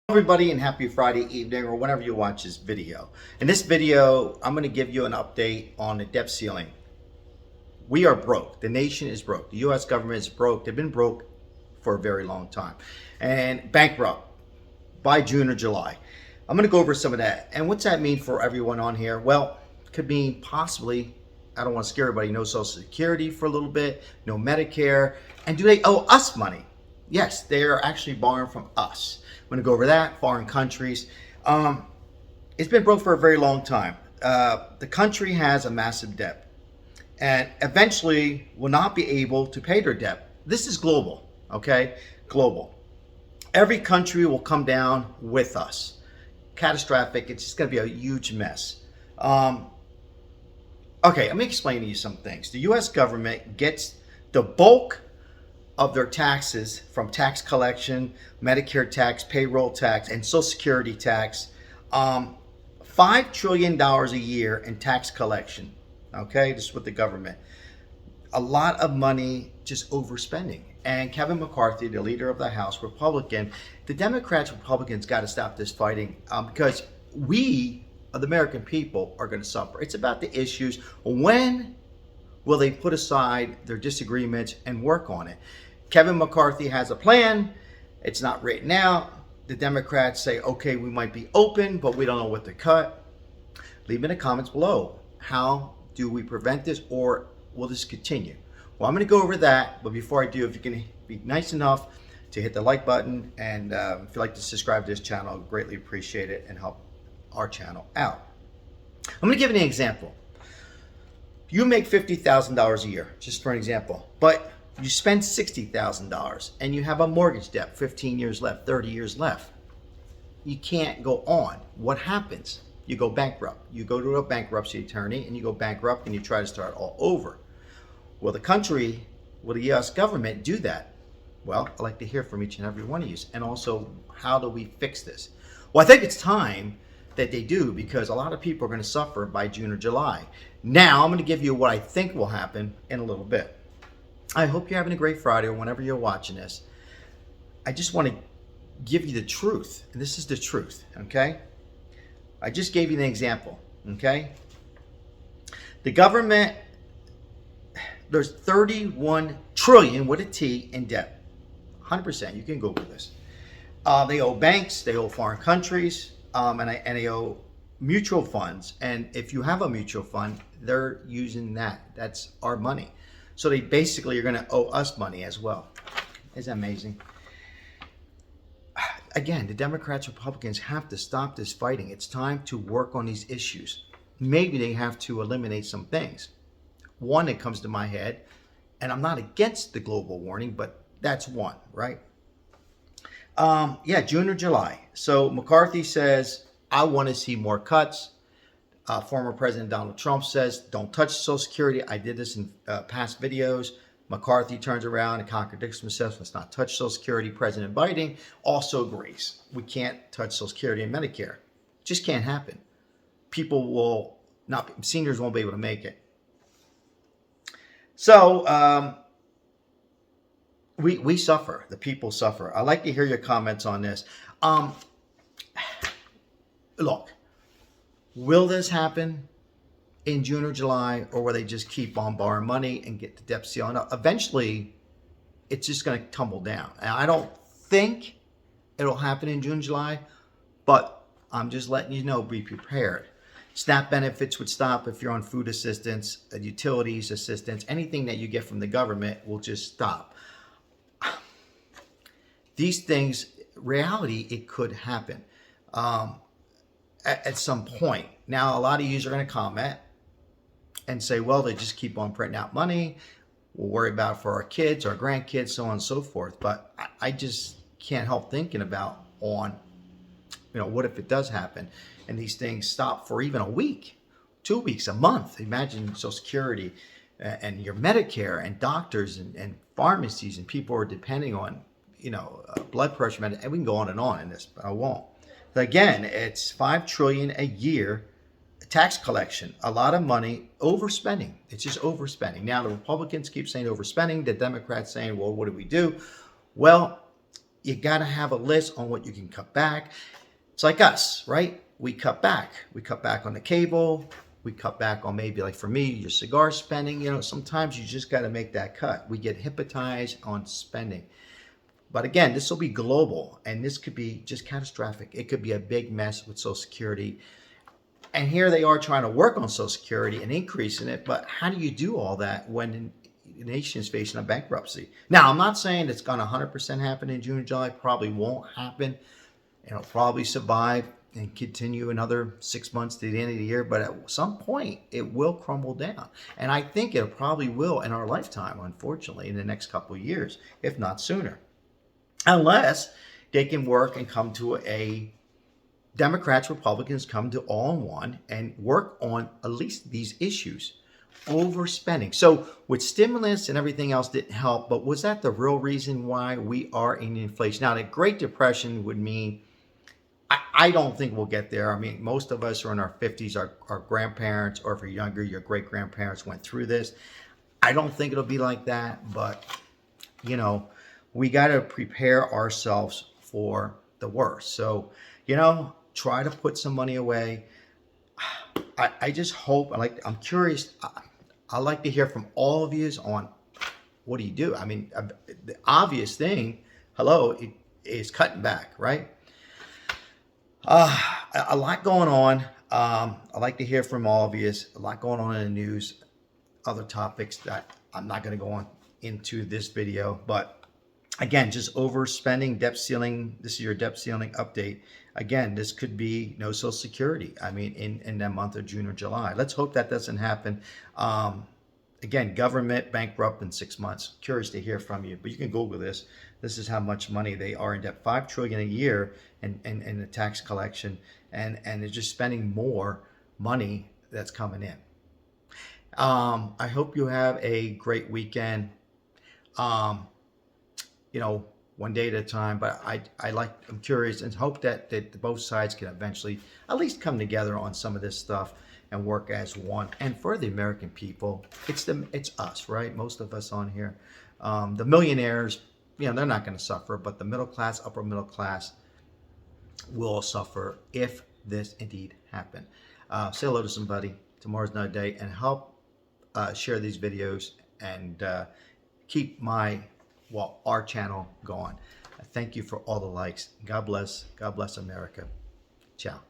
Everybody, and happy Friday evening or whenever you watch this video. In this video, I'm going to give you an update on the debt ceiling. We are broke. The nation is broke. The U.S. government is broke. They've been broke for a very long time. And bankrupt by June or July. I'm going to go over some of that. And what's that mean for everyone on here? Well, it could mean possibly, I don't want to scare everybody, no Social Security for a little bit, no Medicare. And do they owe us money? Yes, they are actually borrowing from us. I'm going to go over that, foreign countries. It's been broke for a very long time. The country has a massive debt and eventually will not be able to pay their debt. This is global, okay? Global. Every country will come down with us. Catastrophic. It's just going to be a huge mess. Okay, let me explain to you some things. The U.S. government gets the bulk of their taxes from tax collection, Medicare tax, payroll tax, and Social Security tax. $5 trillion a year in tax collection. Okay, this is with the government. A lot of money just overspending. And Kevin McCarthy, the leader of the House, Republican, the Democrats, Republicans got to stop this fighting because we, the American people, are going to suffer. It's about the issues. When will they put aside their disagreements and work on it? Kevin McCarthy has a plan. It's not written out. The Democrats say, okay, we might be open, but we don't know what to cut. Leave in the comments below. How do we prevent this, or will this continue? Well, I'm going to go over that, but before I do, if you can be nice enough to hit the like button, and if you'd like to subscribe to this channel, I'd greatly appreciate it and help our channel out. I'm going to give you an example. You make $50,000 a year, just for an example, but you spend $60,000 and you have a mortgage debt, 15 years left, 30 years left. You can't go on. What happens? You go bankrupt. You go to a bankruptcy attorney and you go bankrupt and you try to start all over. Will the country, will the U.S. government do that? Well, I'd like to hear from each and every one of you. And also, how do we fix this? Well, I think it's time that they do, because a lot of people are going to suffer by June or July. Now, I'm going to give you what I think will happen in a little bit. I hope you're having a great Friday or whenever you're watching this. I just want to give you the truth. And this is the truth, okay? I just gave you an example, okay? The government, there's 31 trillion with a T in debt. 100%. You can Google this. They owe banks, they owe foreign countries, and they owe mutual funds. And if you have a mutual fund, they're using that. That's our money. So they basically are going to owe us money as well. Isn't that amazing? Again, the Democrats, Republicans have to stop this fighting. It's time to work on these issues. Maybe they have to eliminate some things. One that comes to my head, and I'm not against the global warming, but that's one, right? Yeah, June or July. So McCarthy says, I want to see more cuts. Former President Donald Trump says, don't touch Social Security. I did this in past videos. McCarthy turns around and contradicts himself. Let's not touch Social Security. President Biden also agrees. We can't touch Social Security and Medicare. Just can't happen. People will not, seniors won't be able to make it. So we suffer. The people suffer. I'd like to hear your comments on this. Look. Will this happen in June or July, or will they just keep on borrowing money and get the debt ceiling up? Eventually, it's just going to tumble down. And I don't think it'll happen in June, July, but I'm just letting you know, be prepared. SNAP benefits would stop if you're on food assistance, utilities assistance, anything that you get from the government will just stop. These things, reality, it could happen. At some point. Now, a lot of you are going to comment and say, well, they just keep on printing out money. We'll worry about it for our kids, our grandkids, so on and so forth. But I just can't help thinking about what if it does happen and these things stop for even a week, 2 weeks, a month. Imagine Social Security and your Medicare and doctors and pharmacies and people are depending on, blood pressure, and we can go on in this, but I won't. Again, it's $5 trillion a year tax collection. A lot of money, overspending. It's just overspending. Now, the Republicans keep saying overspending. The Democrats saying, well, what do we do? Well, You got to have a list on what you can cut back. It's like us, right? We cut back. We cut back on the cable. We cut back on, maybe, like for me, your cigar spending. You know, sometimes you just got to make that cut. We get hypnotized on spending. But again, this will be global, and this could be just catastrophic. It could be a big mess with Social Security. And here they are trying to work on Social Security and increasing it. But how do you do all that when the nation is facing a bankruptcy? Now, I'm not saying it's going to 100% happen in June or July. Probably won't happen. It'll probably survive and continue another 6 months to the end of the year. But at some point, it will crumble down. And I think it probably will in our lifetime, unfortunately, in the next couple of years, if not sooner. Unless they can work and come to a Democrats, Republicans come to all in one and work on at least these issues. Overspending. So with stimulus and everything else didn't help, but was that the real reason why we are in inflation? Now, the Great Depression would mean, I don't think we'll get there. I mean, most of us are in our 50s, our grandparents, or if you're younger, your great-grandparents went through this. I don't think it'll be like that, but, you know, we got to prepare ourselves for the worst. So, you know, try to put some money away. I just hope, I'm curious. I like to hear from all of you on what do you do? I mean, the obvious thing, is cutting back, right? A lot going on. I like to hear from all of you. A lot going on in the news, other topics that I'm not going to go on into this video, but again, just overspending, debt ceiling. This is your debt ceiling update. Again, this could be no Social Security. I mean, in that month of June or July. Let's hope that doesn't happen. Again, government bankrupt in 6 months. Curious to hear from you, but you can Google this. This is how much money they are in debt. $5 trillion a year in the tax collection, and they're just spending more money that's coming in. I hope you have a great weekend. You know, one day at a time, but I'm curious and hope that both sides can eventually at least come together on some of this stuff and work as one. And for the American people, it's us, right? Most of us on here. The millionaires, you know, they're not going to suffer, but the middle class, upper middle class will suffer if this indeed happen. Say hello to somebody. Tomorrow's another day, and help share these videos and keep our channel going. Thank you for all the likes. God bless. God bless America. Ciao.